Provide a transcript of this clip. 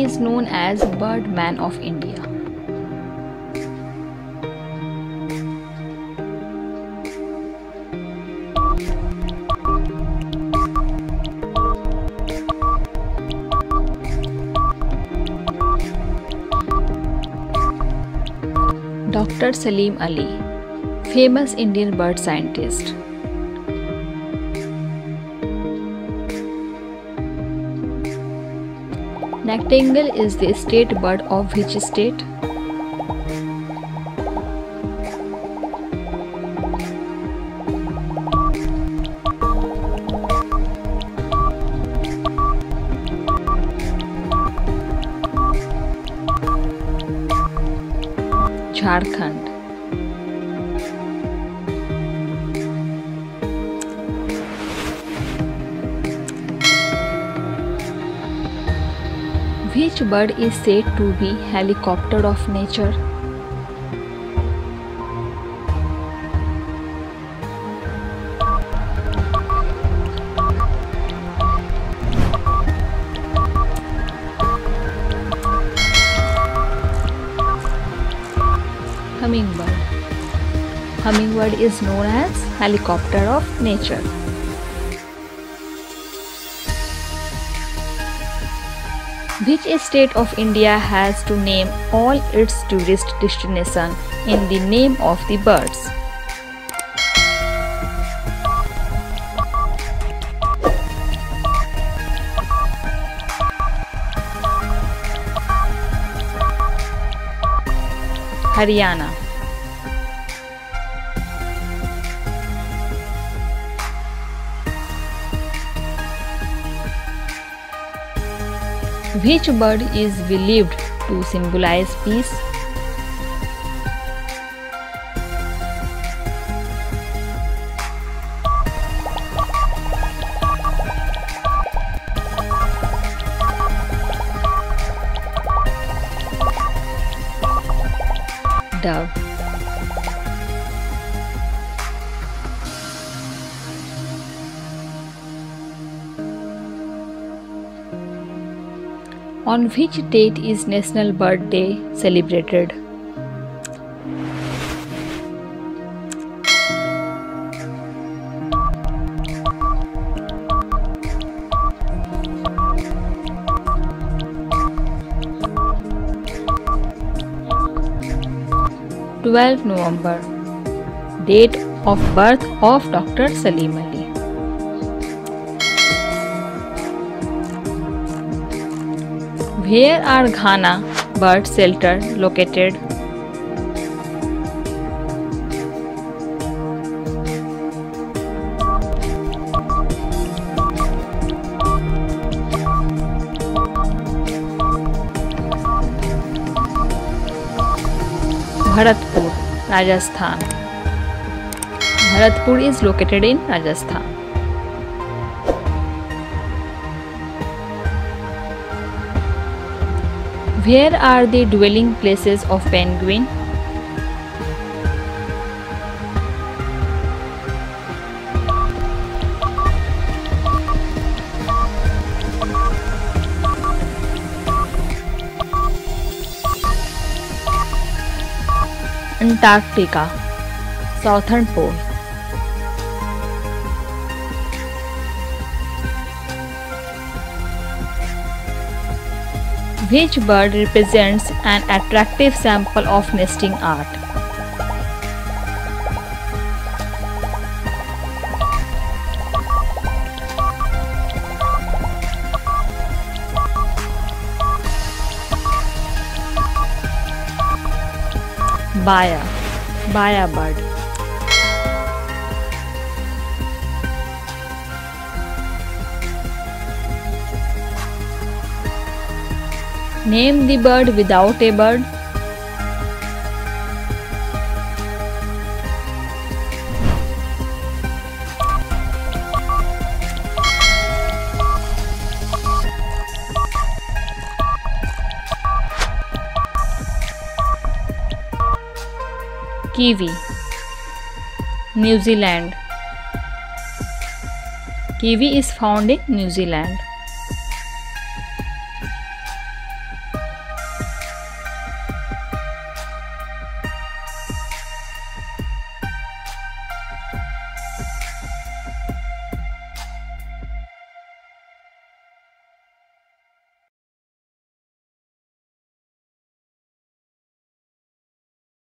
is known as Birdman of India? Dr. Salim Ali, famous Indian bird scientist. Nightingale is the state bird of which state? Jharkhand. Which bird is said to be helicopter of nature? Hummingbird. Hummingbird is known as helicopter of nature. Which state of India has to name all its tourist destinations in the name of the birds? Haryana. Which bird is believed to symbolize peace? Dove. On which date is National Bird Day celebrated? November 12. Date of birth of Dr. Salim Ali. Where are Ghana bird shelter located? Bharatpur, Rajasthan. Bharatpur is located in Rajasthan. Where are the dwelling places of penguin? Antarctica, Southern Pole. Which bird represents an attractive sample of nesting art? Baya bird. Name the bird without a bird. Kiwi, New Zealand. Kiwi is found in New Zealand.